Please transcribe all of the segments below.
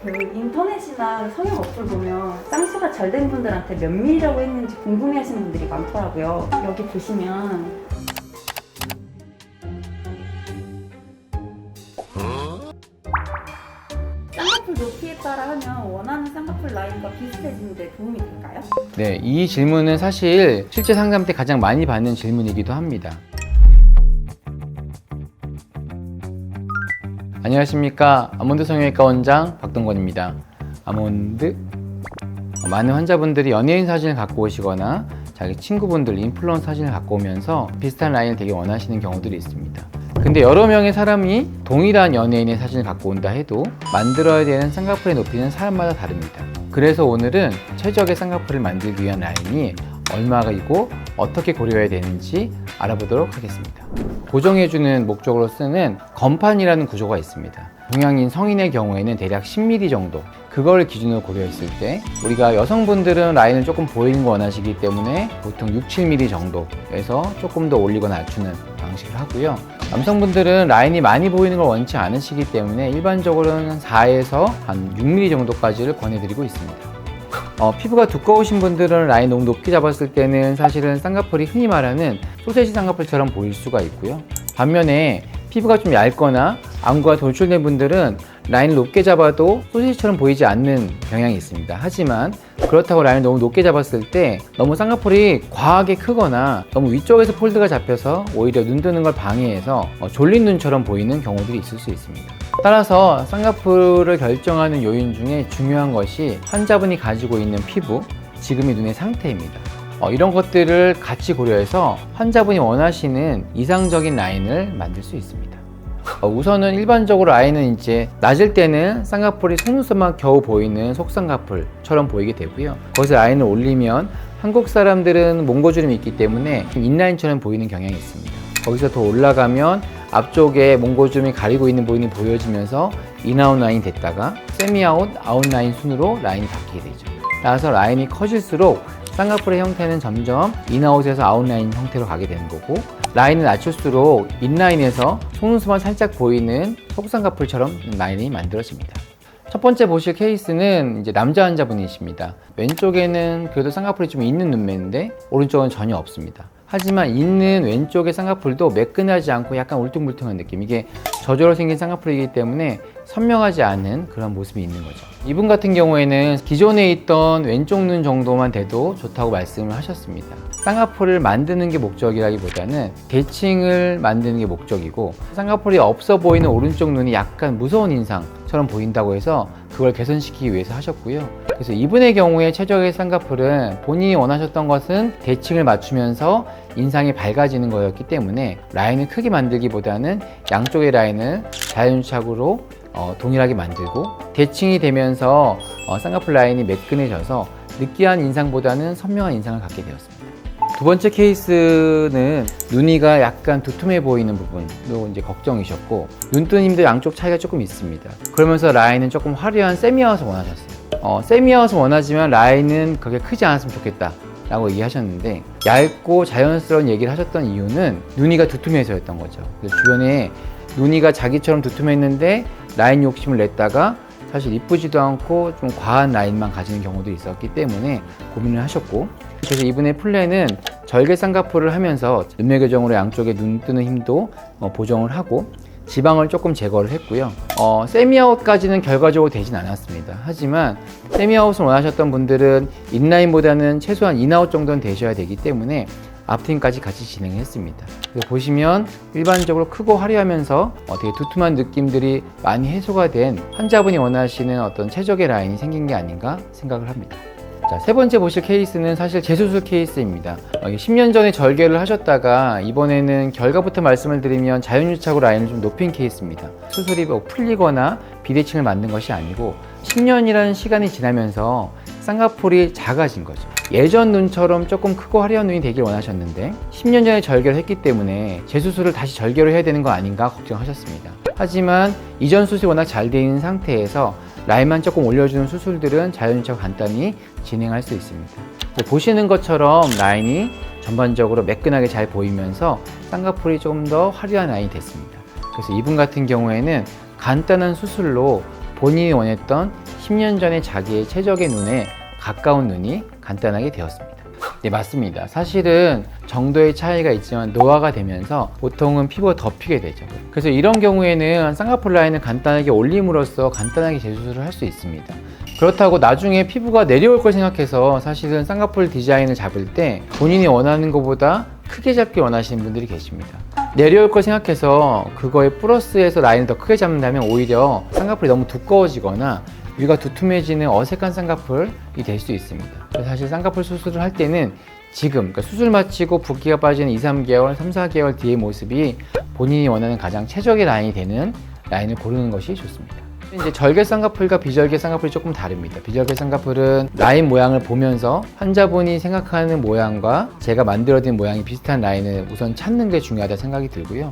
그 인터넷이나 성형 어플 보면 쌍수가 잘 된 분들한테 몇 밀리라고 했는지 궁금해하시는 분들이 많더라고요. 여기 보시면 쌍꺼풀 높이에 따라 하면 원하는 쌍꺼풀 라인과 비슷해지는데 도움이 될까요? 네, 이 질문은 사실 실제 상담 때 가장 많이 받는 질문이기도 합니다. 안녕하십니까. 아몬드 성형외과 원장 박동건입니다. 아몬드. 많은 환자분들이 연예인 사진을 갖고 오시거나 자기 친구분들 인플루언서 사진을 갖고 오면서 비슷한 라인을 되게 원하시는 경우들이 있습니다. 근데 여러 명의 사람이 동일한 연예인의 사진을 갖고 온다 해도 만들어야 되는 쌍꺼풀의 높이는 사람마다 다릅니다. 그래서 오늘은 최적의 쌍꺼풀을 만들기 위한 라인이 얼마이고 어떻게 고려해야 되는지 알아보도록 하겠습니다. 고정해주는 목적으로 쓰는 건판이라는 구조가 있습니다. 동양인 성인의 경우에는 대략 10mm 정도, 그걸 기준으로 고려했을 때 우리가 여성분들은 라인을 조금 보이는 거 원하시기 때문에 보통 6, 7mm 정도에서 조금 더 올리거나 낮추는 방식을 하고요. 남성분들은 라인이 많이 보이는 걸 원치 않으시기 때문에 일반적으로는 4에서 한 6mm 정도까지를 권해드리고 있습니다. 피부가 두꺼우신 분들은 라인 너무 높게 잡았을 때는 사실은 쌍꺼풀이 흔히 말하는 소세지 쌍꺼풀처럼 보일 수가 있고요. 반면에 피부가 좀 얇거나 안구가 돌출된 분들은 라인을 높게 잡아도 소시지처럼 보이지 않는 경향이 있습니다. 하지만 그렇다고 라인을 너무 높게 잡았을 때 너무 쌍꺼풀이 과하게 크거나 너무 위쪽에서 폴드가 잡혀서 오히려 눈 뜨는 걸 방해해서 졸린 눈처럼 보이는 경우들이 있을 수 있습니다. 따라서 쌍꺼풀을 결정하는 요인 중에 중요한 것이 환자분이 가지고 있는 피부, 지금의 눈의 상태입니다. 이런 것들을 같이 고려해서 환자분이 원하시는 이상적인 라인을 만들 수 있습니다. 우선은 일반적으로 라인은 이제 낮을 때는 쌍꺼풀이 속눈썹만 겨우 보이는 속쌍꺼풀처럼 보이게 되고요. 거기서 라인을 올리면 한국 사람들은 몽고주름이 있기 때문에 인라인처럼 보이는 경향이 있습니다. 거기서 더 올라가면 앞쪽에 몽고주름이 가리고 있는 부분이 보여지면서 인아웃 라인이 됐다가 세미아웃, 아웃라인 순으로 라인이 바뀌게 되죠. 따라서 라인이 커질수록 쌍꺼풀의 형태는 점점 인아웃에서 아웃라인 형태로 가게 되는 거고, 라인을 낮출수록 인라인에서 속눈썹만 살짝 보이는 속쌍꺼풀처럼 라인이 만들어집니다. 첫 번째 보실 케이스는 이제 남자 환자분이십니다. 왼쪽에는 그래도 쌍꺼풀이 좀 있는 눈매인데 오른쪽은 전혀 없습니다. 하지만 있는 왼쪽의 쌍꺼풀도 매끈하지 않고 약간 울퉁불퉁한 느낌, 이게 저절로 생긴 쌍꺼풀이기 때문에 선명하지 않은 그런 모습이 있는 거죠. 이분 같은 경우에는 기존에 있던 왼쪽 눈 정도만 돼도 좋다고 말씀을 하셨습니다. 쌍꺼풀을 만드는 게 목적이라기보다는 대칭을 만드는 게 목적이고, 쌍꺼풀이 없어 보이는 오른쪽 눈이 약간 무서운 인상처럼 보인다고 해서 그걸 개선시키기 위해서 하셨고요. 그래서 이분의 경우에 최적의 쌍꺼풀은 본인이 원하셨던 것은 대칭을 맞추면서 인상이 밝아지는 거였기 때문에 라인을 크게 만들기보다는 양쪽의 라인을 자연착으로 동일하게 만들고, 대칭이 되면서 쌍꺼풀 라인이 매끈해져서 느끼한 인상보다는 선명한 인상을 갖게 되었습니다. 두 번째 케이스는 눈이가 약간 두툼해 보이는 부분도 이제 걱정이셨고, 눈뜨님도 양쪽 차이가 조금 있습니다. 그러면서 라인은 조금 화려한 세미아웃을 원하셨어요. 세미아웃을 원하지만 라인은 그렇게 크지 않았으면 좋겠다 라고 얘기하셨는데, 얇고 자연스러운 얘기를 하셨던 이유는 눈이가 두툼해서였던 거죠. 그래서 주변에 눈이가 자기처럼 두툼했는데 라인 욕심을 냈다가 사실 이쁘지도 않고 좀 과한 라인만 가지는 경우도 있었기 때문에 고민을 하셨고, 그래서 이분의 플랜은 절개 쌍꺼풀을 하면서 눈매 교정으로 양쪽에 눈 뜨는 힘도 보정을 하고 지방을 조금 제거를 했고요. 세미아웃까지는 결과적으로 되진 않았습니다. 하지만 세미아웃을 원하셨던 분들은 인라인보다는 최소한 인아웃 정도는 되셔야 되기 때문에 앞트임까지 같이 진행했습니다. 보시면 일반적으로 크고 화려하면서 되게 두툼한 느낌들이 많이 해소가 된 환자분이 원하시는 어떤 최적의 라인이 생긴 게 아닌가 생각을 합니다. 자, 세 번째 보실 케이스는 사실 재수술 케이스입니다. 10년 전에 절개를 하셨다가 이번에는 결과부터 말씀을 드리면 자연유착으로 라인을 좀 높인 케이스입니다. 수술이 풀리거나 비대칭을 만든 것이 아니고 10년이라는 시간이 지나면서 쌍꺼풀이 작아진 거죠. 예전 눈처럼 조금 크고 화려한 눈이 되길 원하셨는데 10년 전에 절개를 했기 때문에 재수술을 다시 절개를 해야 되는 거 아닌가 걱정하셨습니다. 하지만 이전 수술이 워낙 잘 돼 있는 상태에서 라인만 조금 올려주는 수술들은 자연유착 간단히 진행할 수 있습니다. 보시는 것처럼 라인이 전반적으로 매끈하게 잘 보이면서 쌍꺼풀이 좀 더 화려한 라인이 됐습니다. 그래서 이분 같은 경우에는 간단한 수술로 본인이 원했던 10년 전에 자기의 최적의 눈에 가까운 눈이 간단하게 되었습니다. 네, 맞습니다. 사실은 정도의 차이가 있지만 노화가 되면서 보통은 피부가 덮이게 되죠. 그래서 이런 경우에는 쌍꺼풀 라인을 간단하게 올림으로써 간단하게 재수술을 할 수 있습니다. 그렇다고 나중에 피부가 내려올 걸 생각해서 사실은 쌍꺼풀 디자인을 잡을 때 본인이 원하는 것보다 크게 잡기 원하시는 분들이 계십니다. 내려올 걸 생각해서 그거에 플러스해서 라인을 더 크게 잡는다면 오히려 쌍꺼풀이 너무 두꺼워지거나 위가 두툼해지는 어색한 쌍꺼풀이 될 수 있습니다. 그래서 사실 쌍꺼풀 수술을 할 때는 지금 그러니까 수술 마치고 붓기가 빠지는 2, 3개월, 3, 4개월 뒤의 모습이 본인이 원하는 가장 최적의 라인이 되는 라인을 고르는 것이 좋습니다. 이제 절개 쌍꺼풀과 비절개 쌍꺼풀이 조금 다릅니다. 비절개 쌍꺼풀은 라인 모양을 보면서 환자분이 생각하는 모양과 제가 만들어드린 모양이 비슷한 라인을 우선 찾는 게 중요하다 생각이 들고요.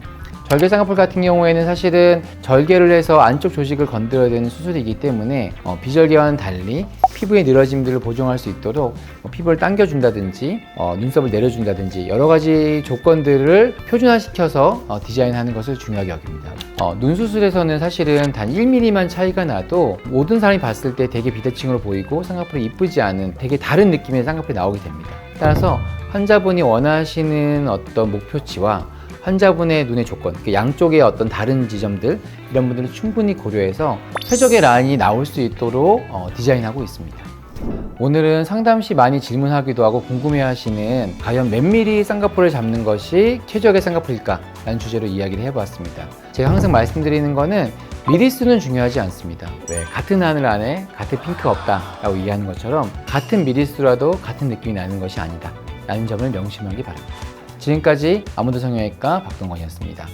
절개 쌍꺼풀 같은 경우에는 사실은 절개를 해서 안쪽 조직을 건드려야 되는 수술이기 때문에 비절개와는 달리 피부의 늘어짐들을 보정할 수 있도록 피부를 당겨준다든지 눈썹을 내려준다든지 여러 가지 조건들을 표준화시켜서 디자인하는 것을 중요하게 여깁니다. 눈 수술에서는 사실은 단 1mm만 차이가 나도 모든 사람이 봤을 때 되게 비대칭으로 보이고 쌍꺼풀이 이쁘지 않은 되게 다른 느낌의 쌍꺼풀이 나오게 됩니다. 따라서 환자분이 원하시는 어떤 목표치와 환자분의 눈의 조건, 그 양쪽의 어떤 다른 지점들 이런 분들을 충분히 고려해서 최적의 라인이 나올 수 있도록 디자인하고 있습니다. 오늘은 상담 시 많이 질문하기도 하고 궁금해하시는 과연 몇 미리 쌍꺼풀을 잡는 것이 최적의 쌍꺼풀일까? 라는 주제로 이야기를 해보았습니다. 제가 항상 말씀드리는 거는 미리수는 중요하지 않습니다. 왜? 같은 하늘 안에 같은 핑크가 없다 라고 이해하는 것처럼 같은 미리수라도 같은 느낌이 나는 것이 아니다 라는 점을 명심하기 바랍니다. 지금까지 아몬드 성형외과 박동건이었습니다.